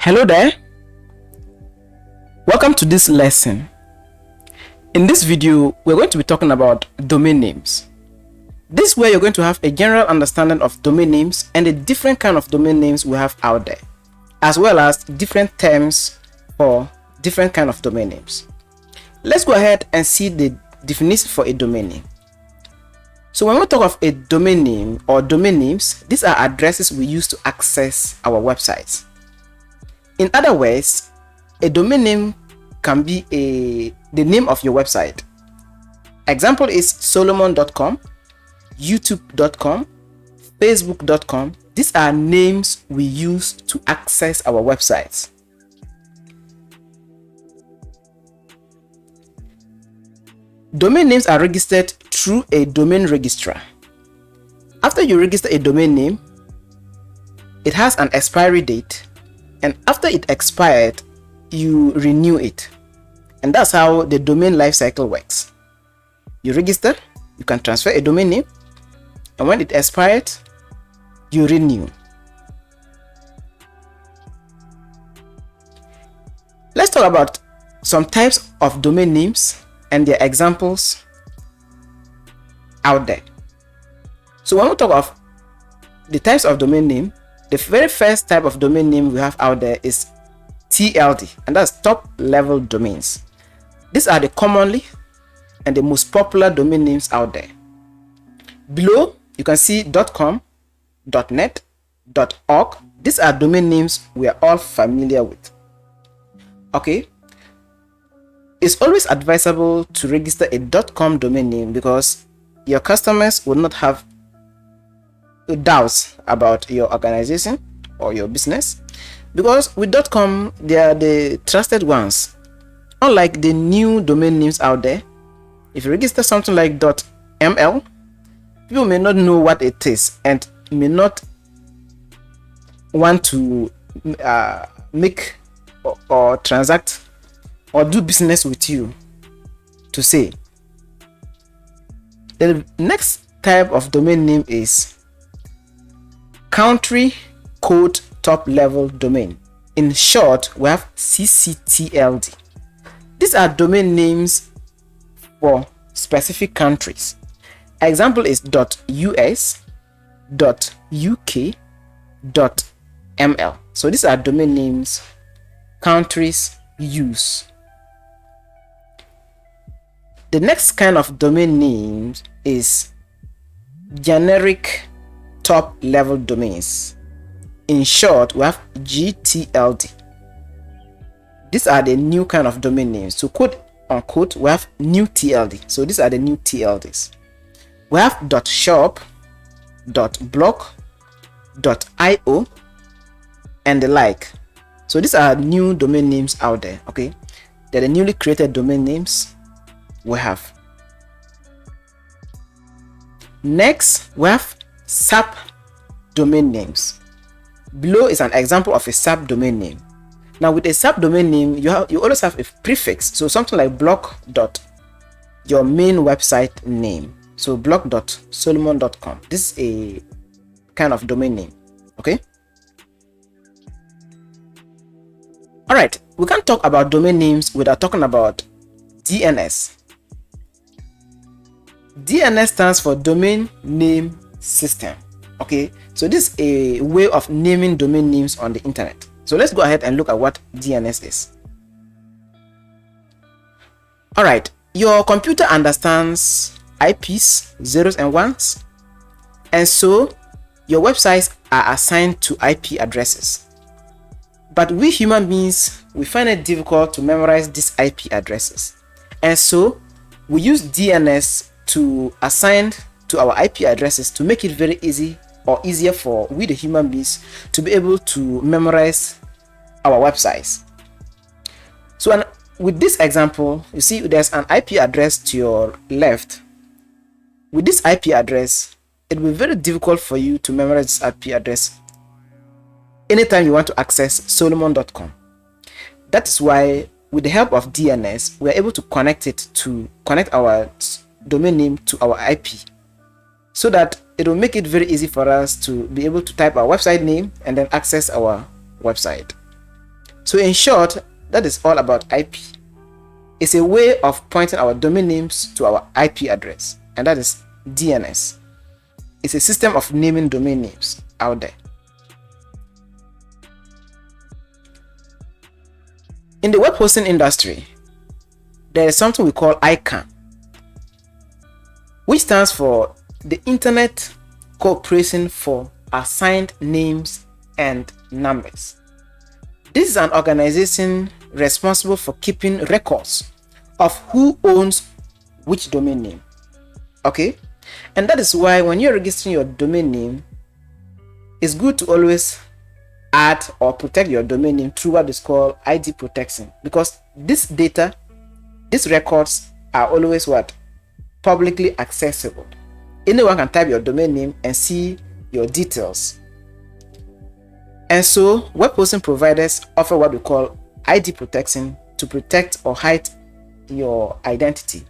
Hello there. Welcome to this lesson. In this video, we're going to be talking about domain names. This is where you're going to have a general understanding of domain names and the different kind of domain names we have out there, as well as different terms for different kind of domain names. Let's go ahead and see the definition for a domain name. So when we talk of a domain name or domain names, these are addresses we use to access our websites. In other words, a domain name can be the name of your website. Example is solomon.com, youtube.com, facebook.com. These are names we use to access our websites. Domain names are registered through a domain registrar. After you register a domain name, it has an expiry date, and after it expired, you renew it. And that's how the domain life cycle works. You register, you can transfer a domain name, and when it expired, you renew. Let's talk about some types of domain names and their examples out there. So when we talk of the types of domain name, the very first type of domain name we have out there is TLD, and that's top level domains. These are the commonly and the most popular domain names out there. Below you can see .com, .net, .org. These are domain names we are all familiar with. Okay, it's always advisable to register a .com domain name because your customers will not have doubts about your organization or your business, because with .com they are the trusted ones. Unlike the new domain names out there, if you register something like .ml, people may not know what it is and may not want to make or transact or do business with you to say. The next type of domain name is country code top level domain. In short, we have CCTLD. These are domain names for specific countries. Example is .us, .uk, .ml. So these are domain names countries use. The next kind of domain names is generic top level domains. In short, we have GTLD. These are the new kind of domain names. So quote unquote, we have new TLD. So these are the new TLDs. We have .shop, .blog, .io, and the like. So these are new domain names out there. Okay, they're the newly created domain names we have. Next, we have sub domain names. Below is an example of a sub domain name. Now with a subdomain name, you always have a prefix. So something like blog dot your main website name. So blog.solomon.com. This is a kind of domain name. Okay. All right. We can't talk about domain names without talking about DNS. DNS stands for Domain Name System. Okay. So this is a way of naming domain names on the internet. So let's go ahead and look at what DNS is. All right, your computer understands IPs, zeros and ones, and so your websites are assigned to IP addresses. But we human beings, we find it difficult to memorize these IP addresses, and so we use DNS to assign to our IP addresses to make it very easy or easier for we the human beings to be able to memorize our websites. So with this example, you see there's an IP address to your left. With this IP address, it will be very difficult for you to memorize this IP address anytime you want to access solomon.com. That is why with the help of DNS, we are able to connect our domain name to our IP, so that it will make it very easy for us to be able to type our website name and then access our website. So in short, that is all about IP. It's a way of pointing our domain names to our IP address, and that is DNS. It's a system of naming domain names out there. In the web hosting industry, there is something we call ICANN, which stands for the Internet Corporation for Assigned Names and Numbers. This is an organization responsible for keeping records of who owns which domain name. Okay? And that is why when you're registering your domain name, it's good to always add or protect your domain name through what is called ID protection, because this data, these records are always what? Publicly accessible. Anyone can type your domain name and see your details. And so web hosting providers offer what we call ID protection to protect or hide your identity.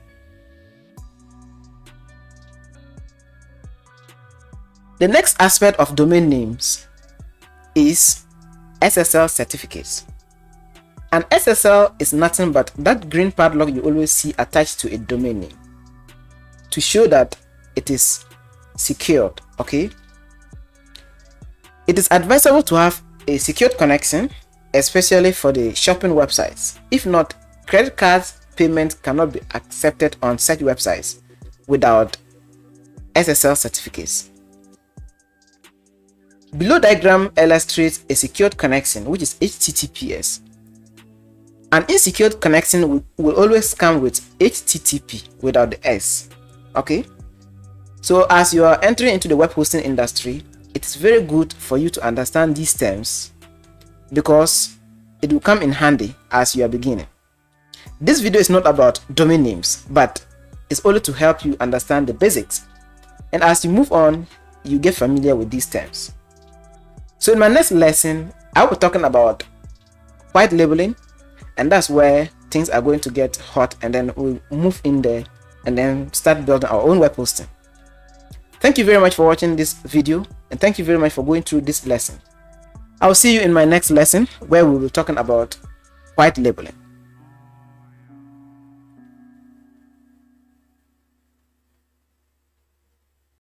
The next aspect of domain names is SSL certificates. An SSL is nothing but that green padlock you always see attached to a domain name to show that it is secured. Okay? It is advisable to have a secured connection, especially for the shopping websites. If not, credit card payment cannot be accepted on such websites without SSL certificates. Below diagram illustrates a secured connection, which is HTTPS. An insecure connection will always come with HTTP without the S. Okay? So as you are entering into the web hosting industry, it is very good for you to understand these terms because it will come in handy as you are beginning. This video is not about domain names, but it's only to help you understand the basics. And as you move on, you get familiar with these terms. So in my next lesson, I'll be talking about white labeling, and that's where things are going to get hot, and then we'll move in there and then start building our own web hosting. Thank you very much for watching this video, and thank you very much for going through this lesson. I'll see you in my next lesson where we'll be talking about white labeling.